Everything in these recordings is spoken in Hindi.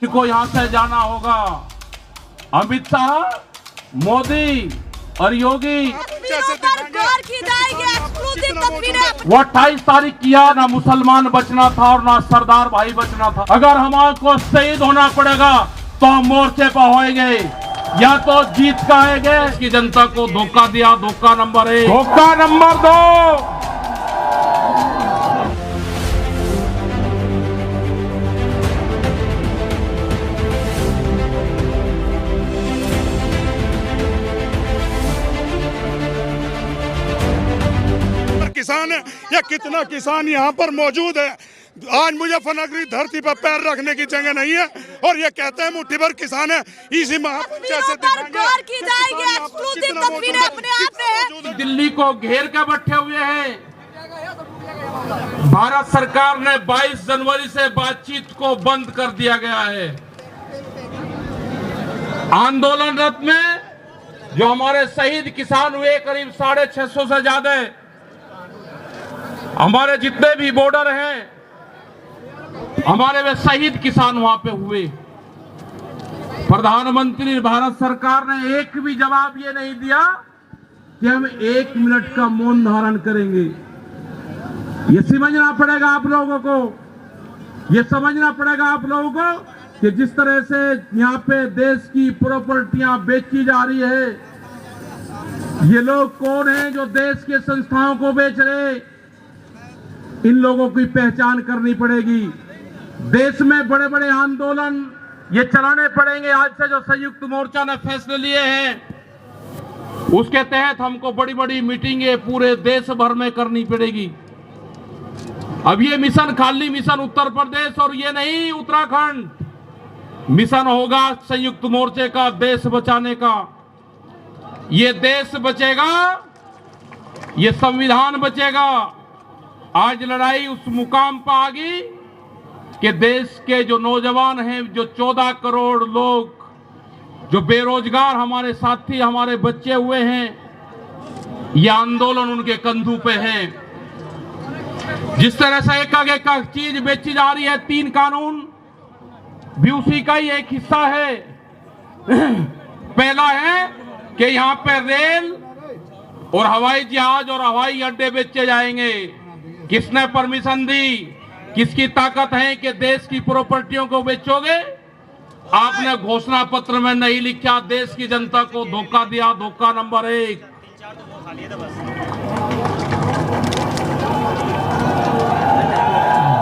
को यहां से जाना होगा। अमित शाह, मोदी और योगी वो 28 तारीख किया ना मुसलमान बचना था और ना सरदार भाई बचना था। अगर हमको शहीद होना पड़ेगा तो हम मोर्चे पर होएंगे, या तो जीत का आएंगे। इसकी जनता को धोखा दिया, धोखा नंबर 1। धोखा नंबर 2, किसान है या कितना किसान यहाँ पर मौजूद है। आज मुजफ्फरनगरी धरती पर पैर रखने की जगह नहीं है और ये कहते हैं मुट्ठी भर किसान है। इसी महापंचायत से दिल्ली को घेर कर बैठे हुए हैं। भारत सरकार ने 22 जनवरी से बातचीत को बंद कर दिया गया है। आंदोलनरत में जो हमारे शहीद किसान हुए करीब 650 से ज्यादा, हमारे जितने भी बॉर्डर हैं हमारे वे शहीद किसान वहां पे हुए। प्रधानमंत्री भारत सरकार ने एक भी जवाब ये नहीं दिया कि हम 1 मिनट का मौन धारण करेंगे। ये समझना पड़ेगा आप लोगों को, ये समझना पड़ेगा आप लोगों को कि जिस तरह से यहाँ पे देश की प्रॉपर्टियां बेची जा रही है, ये लोग कौन हैं जो देश के संस्थाओं को बेच रहे, इन लोगों की पहचान करनी पड़ेगी। देश में बड़े बड़े आंदोलन ये चलाने पड़ेंगे। आज से जो संयुक्त मोर्चा ने फैसले लिए हैं उसके तहत हमको बड़ी बड़ी मीटिंगें पूरे देश भर में करनी पड़ेगी। अब ये मिशन खाली मिशन उत्तर प्रदेश और ये नहीं उत्तराखंड, मिशन होगा संयुक्त मोर्चे का देश बचाने का। ये देश बचेगा, ये संविधान बचेगा। आज लड़ाई उस मुकाम पर आ गई कि देश के जो नौजवान हैं, जो 14 करोड़ लोग जो बेरोजगार हमारे साथी हमारे बच्चे हुए हैं, यह आंदोलन उनके कंधों पे है। जिस तरह से एक चीज बेची जा रही है, 3 कानून भी उसी का ही एक हिस्सा है। पहला है कि यहाँ पे रेल और हवाई जहाज और हवाई अड्डे बेचे जाएंगे। किसने परमिशन दी? किसकी ताकत है कि देश की प्रॉपर्टियों को बेचोगे? आपने घोषणा पत्र में नहीं लिखा, देश की जनता को धोखा दिया, धोखा नंबर 1।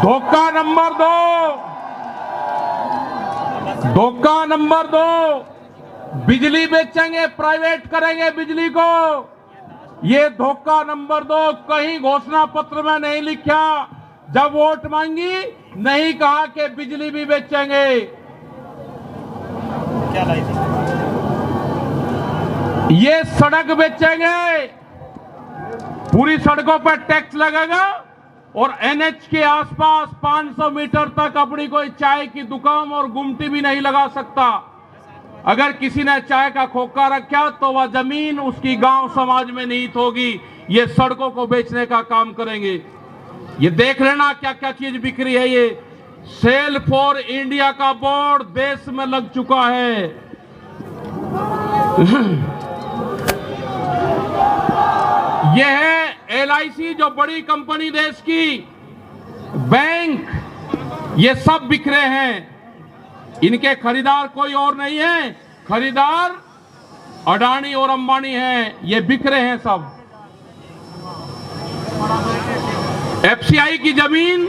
धोखा नंबर 2, धोखा नंबर 2, बिजली बेचेंगे, प्राइवेट करेंगे बिजली को। ये धोखा नंबर 2 कहीं घोषणा पत्र में नहीं लिखा। जब वोट मांगी नहीं कहा कि बिजली भी बेचेंगे। क्या लाई थी? ये सड़क बेचेंगे, पूरी सड़कों पर टैक्स लगेगा और एनएच के आसपास 500 मीटर तक अपनी कोई चाय की दुकान और गुमटी भी नहीं लगा सकता। अगर किसी ने चाय का खोखा रखा तो वह जमीन उसकी गांव समाज में निहित होगी। ये सड़कों को बेचने का काम करेंगे। ये देख लेना क्या क्या चीज बिक्री है। ये सेल फॉर इंडिया का बोर्ड देश में लग चुका है। यह है LIC, जो बड़ी कंपनी देश की, बैंक, ये सब बिखरे हैं। इनके खरीदार कोई और नहीं है, खरीदार अडानी और अंबानी हैं। ये बिखरे हैं सब। FCI की जमीन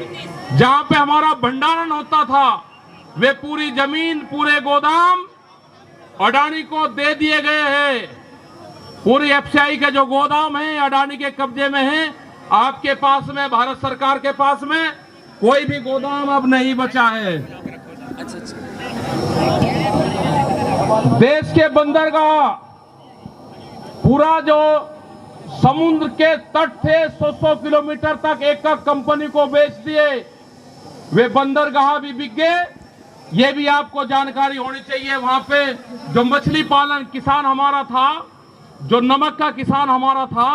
जहां पे हमारा भंडारण होता था, वे पूरी जमीन, पूरे गोदाम अडानी को दे दिए गए हैं। पूरी FCI के जो गोदाम हैं अडानी के कब्जे में हैं। आपके पास में, भारत सरकार के पास में कोई भी गोदाम अब नहीं बचा है। देश के बंदरगाह, पूरा जो समुद्र के तट थे 100 किलोमीटर तक एक कंपनी को बेच दिए। वे बंदरगाह भी बिक गए। ये भी आपको जानकारी होनी चाहिए। वहां पे जो मछली पालन किसान हमारा था, जो नमक का किसान हमारा था,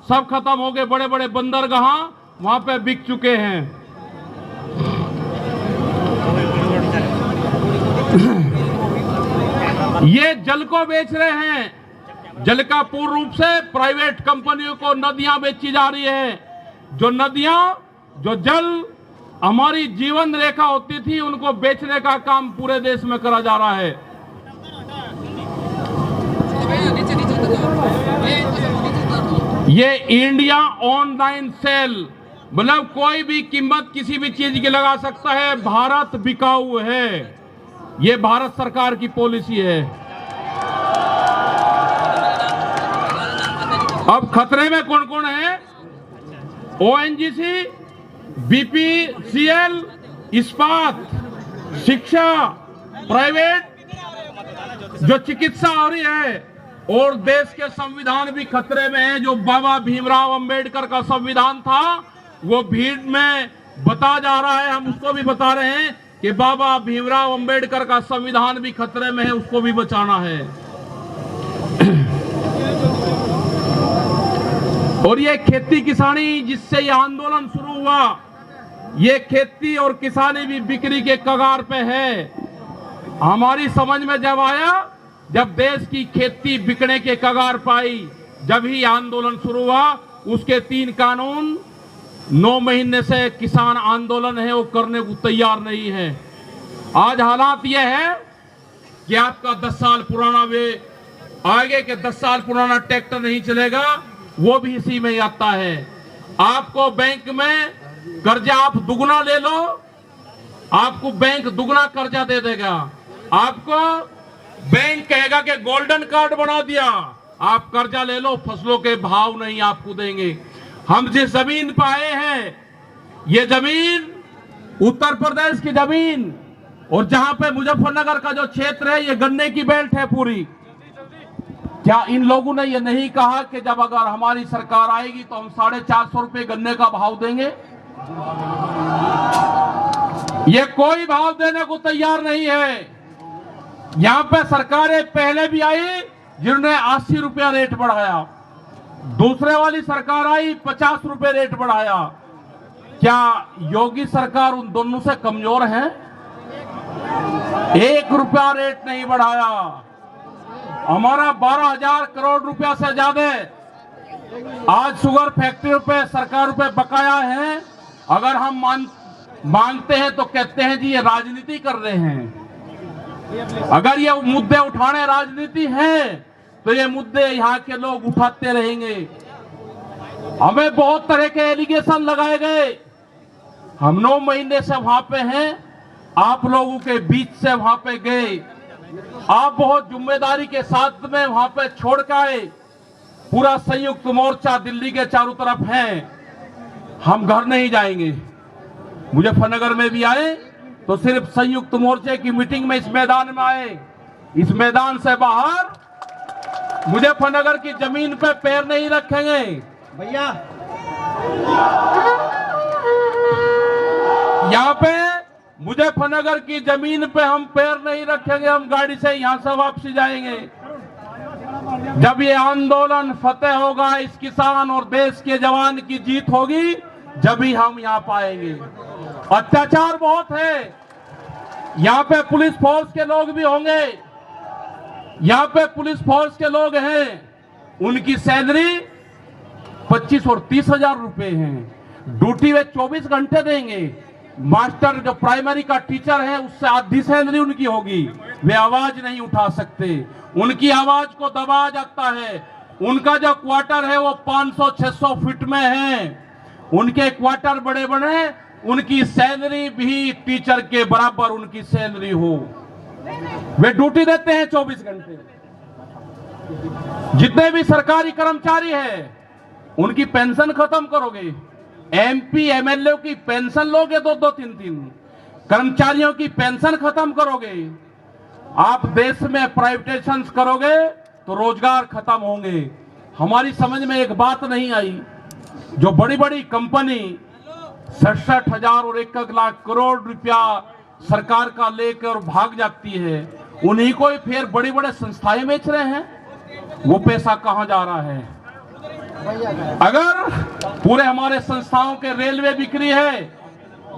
सब खत्म हो गए। बड़े बड़े बंदरगाह वहां पे बिक चुके हैं। ये जल को बेच रहे हैं। जल का पूर्ण रूप से प्राइवेट कंपनियों को नदियां बेची जा रही है। जो नदियां, जो जल हमारी जीवन रेखा होती थी, उनको बेचने का काम पूरे देश में करा जा रहा है। ये इंडिया ऑनलाइन सेल, मतलब कोई भी कीमत किसी भी चीज की लगा सकता है। भारत बिकाऊ है, ये भारत सरकार की पॉलिसी है। अब खतरे में कौन कौन है? ओएनजीसी, बीपीसीएल, इस्पात, शिक्षा, प्राइवेट जो चिकित्सा हो रही है, और देश के संविधान भी खतरे में है। जो बाबा भीमराव अंबेडकर का संविधान था, वो भीड़ में बता जा रहा है। हम उसको भी बता रहे हैं कि बाबा भीमराव अंबेडकर का संविधान भी खतरे में है, उसको भी बचाना है। और ये खेती किसानी जिससे ये आंदोलन शुरू हुआ, ये खेती और किसानी भी बिक्री के कगार पे है। हमारी समझ में जब आया, जब देश की खेती बिकने के कगार पाई, जब ही आंदोलन शुरू हुआ। उसके 3 कानून 9 महीने से किसान आंदोलन है, वो करने को तैयार नहीं है। आज हालात ये है कि आपका 10 साल पुराना, वे आगे के 10 साल पुराना ट्रैक्टर नहीं चलेगा, वो भी इसी में आता है। आपको बैंक में कर्जा आप दुगना ले लो, आपको बैंक दुगना कर्जा दे देगा। आपको बैंक कहेगा कि गोल्डन कार्ड बना दिया, आप कर्जा ले लो, फसलों के भाव नहीं आपको देंगे। हम जिस जमीन पर आए हैं, ये जमीन उत्तर प्रदेश की जमीन, और जहां पे मुजफ्फरनगर का जो क्षेत्र है, ये गन्ने की बेल्ट है पूरी। क्या इन लोगों ने ये नहीं कहा कि जब अगर हमारी सरकार आएगी तो हम 450 रुपए गन्ने का भाव देंगे? ये कोई भाव देने को तैयार नहीं है। यहां पे सरकारें पहले भी आई जिन्होंने 80 रुपया रेट बढ़ाया, दूसरे वाली सरकार आई 50 रुपए रेट बढ़ाया। क्या योगी सरकार उन दोनों से कमजोर है? 1 रुपया रेट नहीं बढ़ाया। हमारा 12,000 करोड़ रुपया से ज्यादा आज शुगर फैक्ट्रियों पे सरकार पे बकाया है। अगर हम मांगते हैं तो कहते हैं जी ये राजनीति कर रहे हैं। अगर ये मुद्दे उठाने राजनीति है तो ये मुद्दे यहाँ के लोग उठाते रहेंगे। हमें बहुत तरह के एलिगेशन लगाए गए। हम 9 महीने से वहां पे हैं, आप लोगों के बीच से वहां पे गए, आप बहुत जिम्मेदारी के साथ में वहां पे छोड़ के आए। पूरा संयुक्त मोर्चा दिल्ली के चारों तरफ है। हम घर नहीं जाएंगे। मुजफ्फरनगर में भी आए तो सिर्फ संयुक्त मोर्चे की मीटिंग में इस मैदान में आए। इस मैदान से बाहर मुजफ्फरनगर की जमीन पे पैर नहीं रखेंगे भैया। यहाँ पे मुजफ्फरनगर की जमीन पे हम पैर नहीं रखेंगे। हम गाड़ी से यहां से वापसी जाएंगे। जब ये आंदोलन फतेह होगा, इस किसान और देश के जवान की जीत होगी, जब ही हम यहाँ पाएंगे। अत्याचार बहुत है। यहाँ पे पुलिस फोर्स के लोग भी होंगे। यहाँ पे पुलिस फोर्स के लोग हैं, उनकी सैलरी 25 और 30 हजार रुपए है। ड्यूटी वे 24 घंटे देंगे। मास्टर जो प्राइमरी का टीचर है, उससे आधी सैलरी उनकी होगी। वे आवाज नहीं उठा सकते, उनकी आवाज को दबाया जाता है। उनका जो क्वार्टर है वो 500-600 फीट में है। उनके क्वार्टर बड़े बड़े, उनकी सैलरी भी टीचर के बराबर उनकी सैलरी हो। वे ड्यूटी देते हैं 24 घंटे। जितने भी सरकारी कर्मचारी हैं, उनकी पेंशन खत्म करोगे। एमपी एमएलए की पेंशन लोगे 2-2, 3-3। कर्मचारियों की पेंशन खत्म करोगे। आप देश में प्राइवेटाइजेशन करोगे तो रोजगार खत्म होंगे। हमारी समझ में एक बात नहीं आई, जो बड़ी बड़ी कंपनी 67,000 और 1 लाख करोड़ रुपया सरकार का लेकर भाग जाती है, उन्हीं को ही फिर बड़ी बड़ी संस्थाएं बेच रहे हैं। वो पैसा कहां जा रहा है? अगर पूरे हमारे संस्थाओं के रेलवे बिक्री है,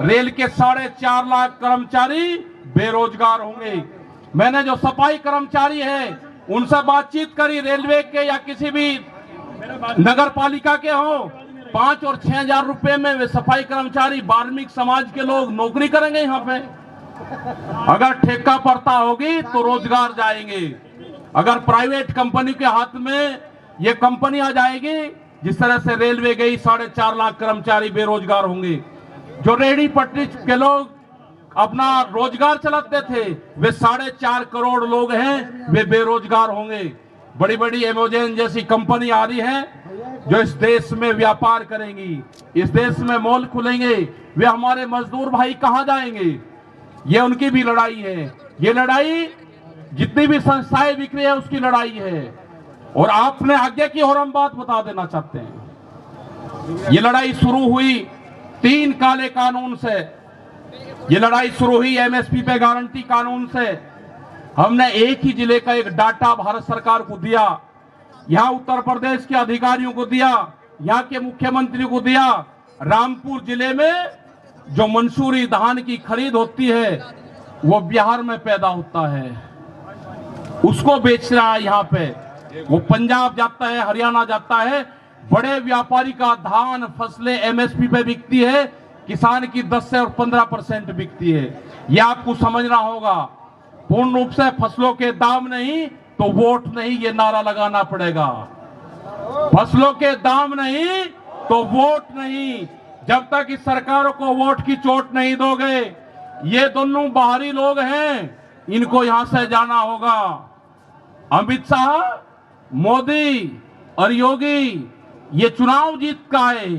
रेल के 4.5 लाख कर्मचारी बेरोजगार होंगे। मैंने जो सफाई कर्मचारी है उनसे बातचीत करी, रेलवे के या किसी भी नगर पालिका के हो, 5 और 6 हजार रुपए में वे सफाई कर्मचारी वाल्मीकि समाज के लोग नौकरी करेंगे यहाँ पे। अगर ठेका पड़ता होगी तो रोजगार जाएंगे। अगर प्राइवेट कंपनी के हाथ में ये कंपनी आ जाएगी, जिस तरह से रेलवे गई, 4.5 लाख कर्मचारी बेरोजगार होंगे। जो रेहड़ी पटरी के लोग अपना रोजगार चलाते थे, वे 4.5 करोड़ लोग हैं, वे बेरोजगार होंगे। बड़ी बड़ी अमेज़न जैसी कंपनी आ रही है जो इस देश में व्यापार करेंगी, इस देश में मॉल खुलेंगे। वे हमारे मजदूर भाई कहां जाएंगे? ये उनकी भी लड़ाई है। ये लड़ाई जितनी भी संस्थाएं बिक रही है उसकी लड़ाई है। और आपने आगे की और हम बात बता देना चाहते हैं, ये लड़ाई शुरू हुई 3 काले कानून से। ये लड़ाई शुरू हुई एमएसपी पे गारंटी कानून से। हमने एक ही जिले का एक डाटा भारत सरकार को दिया, यहां उत्तर प्रदेश के अधिकारियों को दिया, यहां के मुख्यमंत्री को दिया। रामपुर जिले में जो मंसूरी धान की खरीद होती है वो बिहार में पैदा होता है, उसको बेच रहा है यहाँ पे। वो पंजाब जाता है, हरियाणा जाता है। बड़े व्यापारी का धान फसलें एमएसपी पे बिकती है, किसान की 10 से और 15% बिकती है। यह आपको समझना होगा। पूर्ण रूप से फसलों के दाम नहीं तो वोट नहीं, ये नारा लगाना पड़ेगा। फसलों के दाम नहीं तो वोट नहीं। जब तक इस सरकारों को वोट की चोट नहीं दोगे, ये दोनों बाहरी लोग हैं, इनको यहां से जाना होगा। अमित शाह, मोदी और योगी ये चुनाव जीत का है।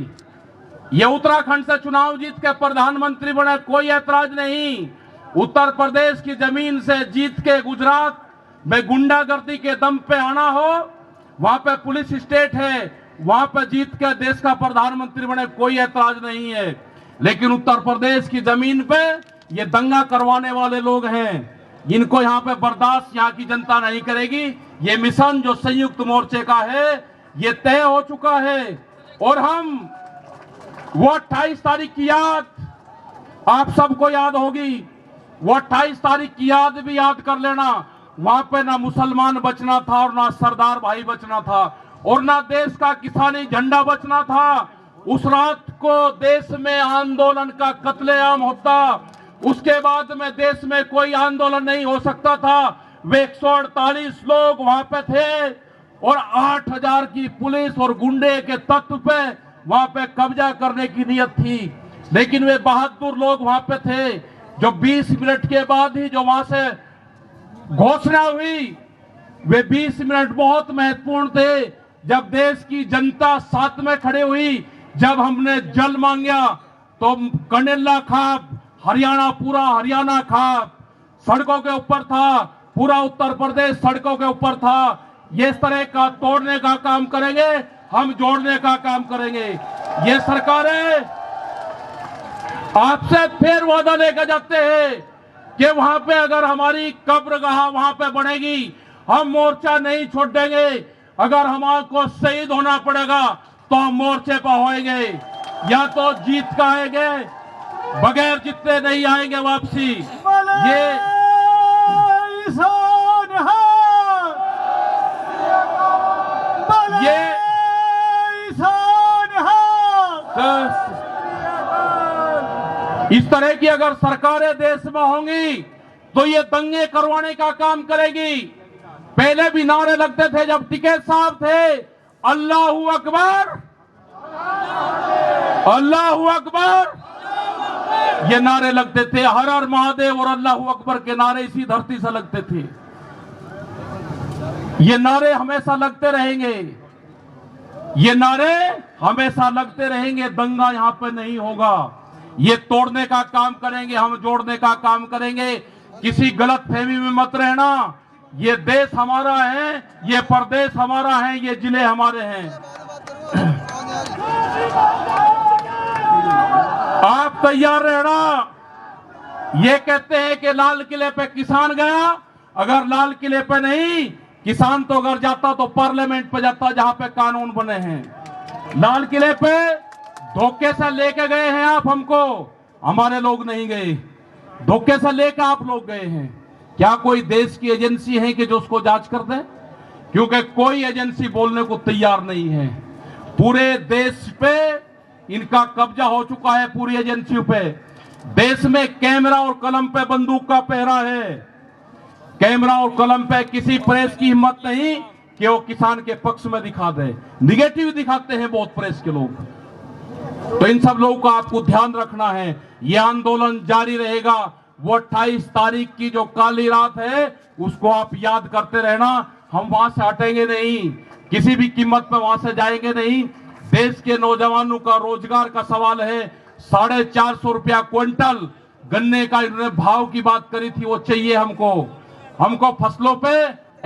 ये उत्तराखंड से चुनाव जीत के प्रधानमंत्री बने, कोई ऐतराज नहीं। उत्तर प्रदेश की जमीन से जीत के गुजरात में गुंडागर्दी के दम पे आना हो, वहां पे पुलिस स्टेट है, वहां पे जीत के देश का प्रधानमंत्री बने, कोई ऐतराज नहीं है। लेकिन उत्तर प्रदेश की जमीन पे ये दंगा करवाने वाले लोग हैं, इनको यहाँ पे बर्दाश्त यहाँ की जनता नहीं करेगी। ये मिशन जो संयुक्त मोर्चे का है ये तय हो चुका है। और हम वो 28 तारीख की याद आप सबको याद होगी, वो 28 तारीख की याद भी याद कर लेना। वहां पे ना मुसलमान बचना था और ना सरदार भाई बचना था और ना देश का किसानी झंडा बचना था। उस रात को देश में आंदोलन का कत्लेआम होता, उसके बाद में देश में कोई आंदोलन नहीं हो सकता था। वे 148 लोग वहां पे थे और 8000 की पुलिस और गुंडे के तत्व पे वहां पे कब्जा करने की नियत थी। लेकिन वे बहादुर लोग वहां पे थे जो 20 मिनट के बाद ही जो वहां से घोषणा हुई, वे 20 मिनट बहुत महत्वपूर्ण थे। जब देश की जनता साथ में खड़े हुई, जब हमने जल मांगा तो कंडेला खाप, हरियाणा, पूरा हरियाणा खाप सड़कों के ऊपर था, पूरा उत्तर प्रदेश सड़कों के ऊपर था। ये इस तरह का तोड़ने का काम करेंगे, हम जोड़ने का काम करेंगे। ये सरकारें आपसे फिर वादा लेकर जाते हैं कि वहां पे अगर हमारी कब्रगाह वहां पे बनेगी, हम मोर्चा नहीं छोड़ देंगे। अगर हमको शहीद होना पड़ेगा तो हम मोर्चे पर होएंगे, या तो जीत का आएंगे, बगैर जीते नहीं आएंगे वापसी। ये इस तरह की अगर सरकारें देश में होंगी तो ये दंगे करवाने का काम करेगी। पहले भी नारे लगते थे जब टिकैत साहब थे, अल्लाहू अकबर, अल्लाहू अकबर, ये नारे लगते थे। हर हर महादेव और अल्लाहू अकबर के नारे इसी धरती से लगते थे। ये नारे हमेशा लगते रहेंगे, ये नारे हमेशा लगते रहेंगे। दंगा यहां पे नहीं होगा। ये तोड़ने का काम करेंगे, हम जोड़ने का काम करेंगे। किसी गलत फहमी में मत रहना। ये देश हमारा है, ये प्रदेश हमारा है, ये जिले हमारे हैं। आप तैयार रहना। ये कहते हैं कि लाल किले पे किसान गया, अगर लाल किले पे नहीं, किसान तो अगर जाता तो पार्लियामेंट पे जाता जहां पे कानून बने हैं। लाल किले पे धोखे से लेके गए हैं आप हमको, हमारे लोग नहीं गए। धोखे से लेकर आप लोग गए हैं। क्या कोई देश की एजेंसी है कि जो उसको जांच कर दे? क्योंकि कोई एजेंसी बोलने को तैयार नहीं है। पूरे देश पे इनका कब्जा हो चुका है, पूरी एजेंसियों पे। देश में कैमरा और कलम पे बंदूक का पहरा है। कैमरा और कलम पे किसी प्रेस की हिम्मत नहीं कि वो किसान के पक्ष में दिखा दे। निगेटिव दिखाते हैं बहुत प्रेस के लोग। तो इन सब लोगों का आपको ध्यान रखना है। यह आंदोलन जारी रहेगा। वो 28 तारीख की जो काली रात है उसको आप याद करते रहना। हम वहां से हटेंगे नहीं, किसी भी कीमत पर वहां से जाएंगे नहीं। देश के नौजवानों का रोजगार का सवाल है। 450 रुपया क्विंटल गन्ने का इन्होंने भाव की बात करी थी, वो चाहिए हमको फसलों पे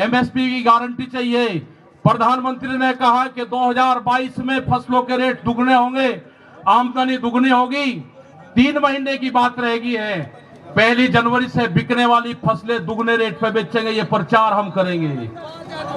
एमएसपी की गारंटी चाहिए। प्रधानमंत्री ने कहा कि 2022 में फसलों के रेट दुगने होंगे, आमदनी दुगनी होगी। 3 महीने की बात रहेगी है। 1 जनवरी से बिकने वाली फसलें दुगने रेट पे बेचेंगे। ये प्रचार हम करेंगे।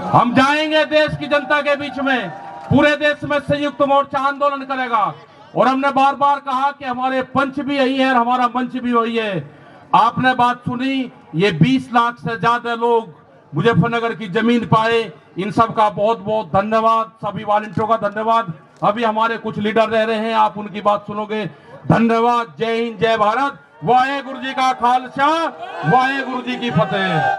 हम जाएंगे देश की जनता के बीच में, पूरे देश में संयुक्त मोर्चा आंदोलन करेगा। और हमने बार बार कहा कि हमारे पंच भी यही है और हमारा मंच भी वही है। आपने बात सुनी, ये 20 लाख से ज्यादा लोग मुजफ्फरनगर की जमीन पाए। इन सब का बहुत बहुत धन्यवाद। सभी वॉलंटियरों का धन्यवाद। अभी हमारे कुछ लीडर रह रहे हैं, आप उनकी बात सुनोगे। धन्यवाद। जय हिंद, जय भारत। वाहेगुरु जी का खालसा, वाहेगुरु जी की फतेह।